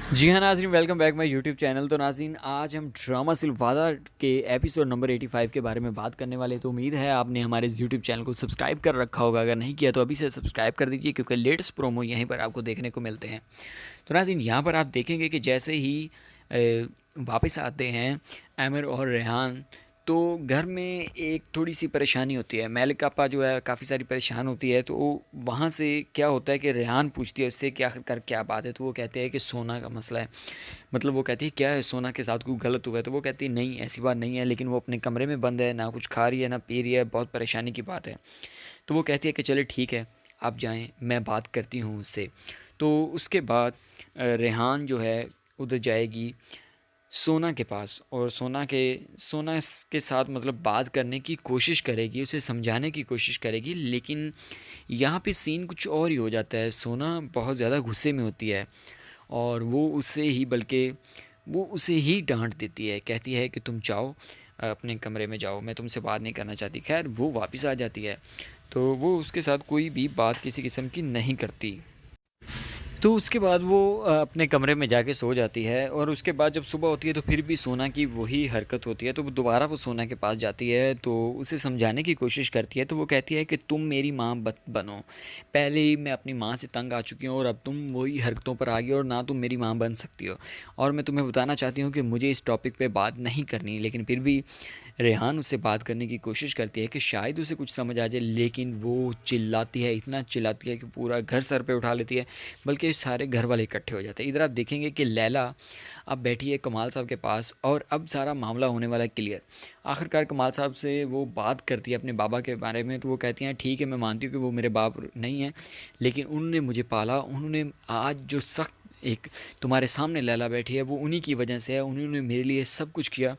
जी हाँ नाज़रीन, welcome back my YouTube channel. तो नाज़रीन, आज हम ड्रामा सिलवादा के एपिसोड नंबर 85 के बारे में बात करने वाले हैं। तो उम्मीद है आपने हमारे इस यूट्यूब चैनल को सब्सक्राइब कर रखा होगा। अगर नहीं किया तो अभी से सब्सक्राइब कर दीजिए, क्योंकि लेटेस्ट प्रोमो यहीं पर आपको देखने को मिलते हैं। तो नाज़रीन, यहाँ पर आप देखेंगे कि जैसे ही वापस आते हैं आमिर और रेहान, तो घर में एक थोड़ी-सी परेशानी होती है। मेलिका जो है काफ़ी सारी परेशान होती है, तो वहाँ से क्या होता है कि रेहान पूछती है उससे कि आखिरकार क्या बात है? तो वो कहते हैं कि सोना का मसला है। मतलब वो कहती है, क्या है, सोना के साथ कोई गलत हुआ है? तो वो कहती है, नहीं ऐसी बात नहीं है, लेकिन वो अपने कमरे में बंद है, ना कुछ खा रही है, ना पी रही है, बहुत परेशानी की बात है। तो वो कहती है कि चलिए ठीक है, आप जाएँ, मैं बात करती हूँ उससे। तो उसके बाद रेहान जो है उधर जाएगी सोना के पास, और सोना के साथ मतलब बात करने की कोशिश करेगी, उसे समझाने की कोशिश करेगी, लेकिन यहाँ पे सीन कुछ और ही हो जाता है। सोना बहुत ज़्यादा गुस्से में होती है, और वो उसे ही डाँट देती है, कहती है कि तुम जाओ, अपने कमरे में जाओ, मैं तुमसे बात नहीं करना चाहती। ख़ैर वो वापस आ जाती है, तो वो उसके साथ कोई भी बात किसी किस्म की नहीं करती। तो उसके बाद वो अपने कमरे में जाके सो जाती है, और उसके बाद जब सुबह होती है तो फिर भी सोना की वही हरकत होती है। तो वो दोबारा वो सोना के पास जाती है, तो उसे समझाने की कोशिश करती है। तो वो कहती है कि तुम मेरी माँ मत बनो। पहले ही मैं अपनी माँ से तंग आ चुकी हूँ, और अब तुम वही हरकतों पर आ गई, और ना तुम मेरी माँ बन सकती हो। और मैं तुम्हें बताना चाहती हूँ कि मुझे इस टॉपिक पे बात नहीं करनी। लेकिन फिर भी रेहान उससे बात करने की कोशिश करती है कि शायद उसे कुछ समझ आ जाए, लेकिन वो चिल्लाती है, इतना चिल्लाती है कि पूरा घर सर पे उठा लेती है, बल्कि सारे घर वाले इकट्ठे हो जाते हैं। इधर आप देखेंगे कि लैला अब बैठी है कमाल साहब के पास, और अब सारा मामला होने वाला है क्लियर। आखिरकार कमाल साहब से वो बात करती है अपने बाबा के बारे में। तो वो कहती हैं, ठीक है, मैं मानती हूँ कि वो मेरे बाप नहीं हैं, लेकिन उन्होंने मुझे पाला, उन्होंने आज जो सख्त एक तुम्हारे सामने लैला बैठी है, वो उन्हीं की वजह से है, उन्होंने मेरे लिए सब कुछ किया।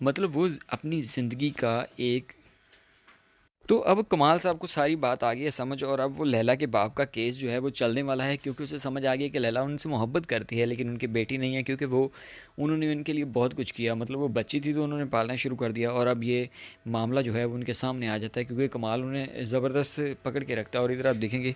मतलब वो अपनी ज़िंदगी का एक। तो अब कमाल साहब को सारी बात आ गई है समझ, और अब वो लैला के बाप का केस जो है वो चलने वाला है, क्योंकि उसे समझ आ गई है कि लैला उनसे मोहब्बत करती है, लेकिन उनकी बेटी नहीं है, क्योंकि वो उन्होंने उनके लिए बहुत कुछ किया। मतलब वो बच्ची थी तो उन्होंने पालना शुरू कर दिया, और अब ये मामला जो है वो उनके सामने आ जाता है, क्योंकि कमाल उन्हें ज़बरदस्त पकड़ के रखता है। और इधर आप देखेंगे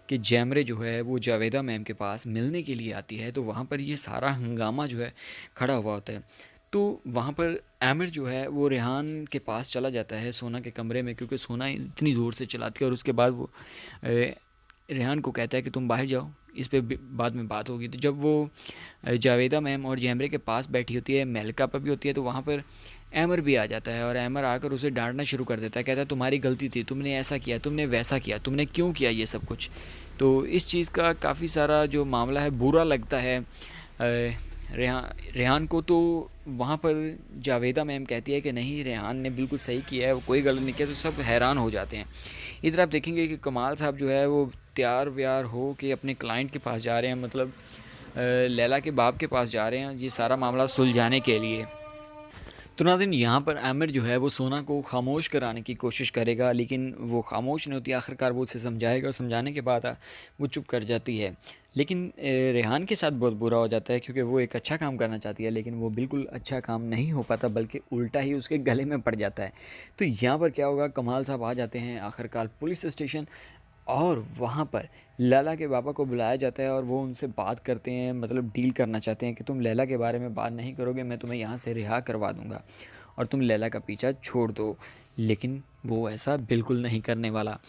कि जैमरे जो है वो जावेदा मैम के पास मिलने के लिए आती है, तो वहाँ पर ये सारा हंगामा जो है खड़ा हुआ होता है। तो वहाँ पर आमिर जो है वो रेहान के पास चला जाता है सोना के कमरे में, क्योंकि सोना इतनी ज़ोर से चिल्लाती है, और उसके बाद वो रेहान को कहता है कि तुम बाहर जाओ, इस पे बाद में बात होगी। तो जब वो जावेदा मैम और जैमरे के पास बैठी होती है, मेलका पर भी होती है, तो वहाँ पर अमर भी आ जाता है, और अमर आकर उसे डांटना शुरू कर देता है। कहता है, तुम्हारी गलती थी, तुमने ऐसा किया, तुमने वैसा किया, तुमने क्यों किया ये सब कुछ। तो इस चीज़ का काफ़ी सारा जो मामला है बुरा लगता है रेहान को। तो वहाँ पर जावेदा मैम कहती है कि नहीं, रेहान ने बिल्कुल सही किया है, वो कोई गलत नहीं किया। तो सब हैरान हो जाते हैं। इधर आप देखेंगे कि कमाल साहब जो है वो तैयार व्यार हो के अपने क्लाइंट के पास जा रहे हैं, मतलब लैला के बाप के पास जा रहे हैं, ये सारा मामला सुलझाने के लिए। तो नाज़रीन, यहाँ पर आमिर जो है वो सोना को खामोश कराने की कोशिश करेगा, लेकिन वो खामोश नहीं होती। आखिरकार वो उसे समझाएगा, और समझाने के बाद वो चुप कर जाती है। लेकिन रेहान के साथ बहुत बुरा हो जाता है, क्योंकि वो एक अच्छा काम करना चाहती है, लेकिन वो बिल्कुल अच्छा काम नहीं हो पाता, बल्कि उल्टा ही उसके गले में पड़ जाता है। तो यहाँ पर क्या होगा, कमाल साहब आ जाते हैं आखिरकार पुलिस स्टेशन, और वहाँ पर लैला के पापा को बुलाया जाता है, और वो उनसे बात करते हैं, मतलब डील करना चाहते हैं कि तुम लैला के बारे में बात नहीं करोगे, मैं तुम्हें यहाँ से रिहा करवा दूँगा, और तुम लैला का पीछा छोड़ दो। लेकिन वो ऐसा बिल्कुल नहीं करने वाला।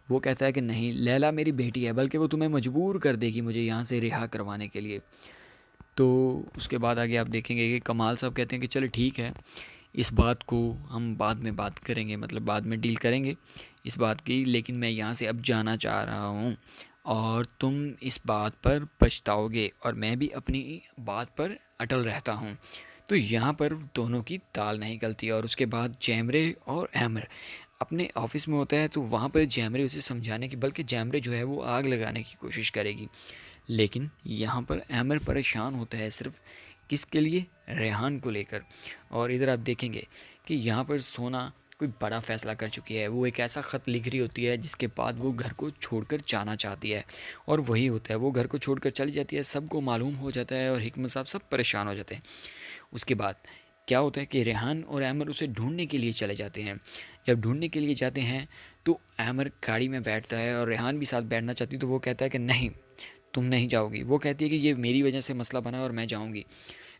वो कहता है कि नहीं, लैला मेरी बेटी है, बल्कि वो तुम्हें मजबूर कर देगी मुझे यहाँ से रिहा करवाने के लिए। तो उसके बाद आगे आप देखेंगे कि कमाल साहब कहते हैं कि चलो ठीक है, इस बात को हम बाद में बात करेंगे, मतलब बाद में डील करेंगे इस बात की, लेकिन मैं यहाँ से अब जाना चाह रहा हूँ, और तुम इस बात पर पछताओगे, और मैं भी अपनी बात पर अटल रहता हूँ। तो यहाँ पर दोनों की ताल नहीं गलती। और उसके बाद जैमरे और हैमर अपने ऑफिस में होता है, तो वहाँ पर जैमरे उसे समझाने की, बल्कि जैमरे जो है वो आग लगाने की कोशिश करेगी, लेकिन यहाँ पर हैमर परेशान होता है सिर्फ किसके लिए, रेहान को लेकर। और इधर आप देखेंगे कि यहाँ पर सोना कोई बड़ा फ़ैसला कर चुकी है। वो एक ऐसा ख़त लिख रही होती है जिसके बाद वो घर को छोड़कर जाना चाहती है, और वही होता है, वो घर को छोड़कर चली जाती है। सबको मालूम हो जाता है, और हिकमत साहब सब परेशान हो जाते हैं। उसके बाद क्या होता है कि रेहान और आमिर उसे ढूंढने के लिए चले जाते हैं। जब ढूंढने के लिए जाते हैं तो आमिर गाड़ी में बैठता है, और रेहान भी साथ बैठना चाहती है, तो वो कहता है कि नहीं, तुम नहीं जाओगी। वो कहती है कि ये मेरी वजह से मसला बना और मैं जाऊँगी।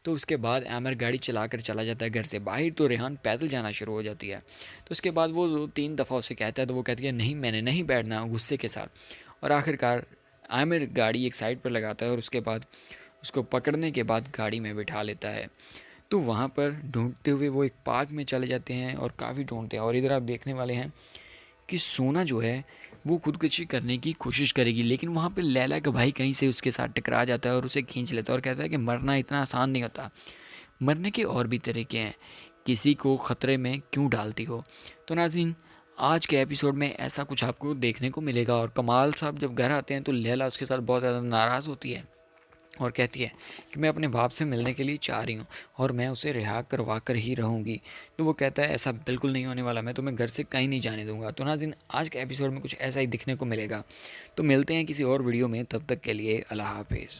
तो उसके बाद आमिर गाड़ी चलाकर चला जाता है घर से बाहर, तो रेहान पैदल जाना शुरू हो जाती है। तो उसके बाद वो 2-3 दफ़ा उसे कहता है, तो वो कहती है नहीं, मैंने नहीं बैठना, गुस्से के साथ। और आखिरकार आमिर गाड़ी एक साइड पर लगाता है और उसके बाद उसको पकड़ने के बाद गाड़ी में बिठा लेता है। तो वहाँ पर ढूंढते हुए वो एक पार्क में चले जाते हैं और काफ़ी ढूंढते हैं। और इधर आप देखने वाले हैं कि सोना जो है वो खुदकुशी करने की कोशिश करेगी, लेकिन वहाँ पे लैला का भाई कहीं से उसके साथ टकरा जाता है और उसे खींच लेता है और कहता है कि मरना इतना आसान नहीं होता, मरने के और भी तरीके हैं, किसी को ख़तरे में क्यों डालती हो। तो नाज़रीन, आज के एपिसोड में ऐसा कुछ आपको देखने को मिलेगा। और कमाल साहब जब घर आते हैं तो लैला उसके साथ बहुत ज़्यादा नाराज़ होती है और कहती है कि मैं अपने बाप से मिलने के लिए चाह रही हूँ और मैं उसे रिहा करवा कर ही रहूँगी। तो वो कहता है ऐसा बिल्कुल नहीं होने वाला, मैं तुम्हें घर से कहीं नहीं जाने दूँगा। तो नाज़रीन, आज के एपिसोड में कुछ ऐसा ही दिखने को मिलेगा। तो मिलते हैं किसी और वीडियो में, तब तक के लिए अल्लाह हाफिज़।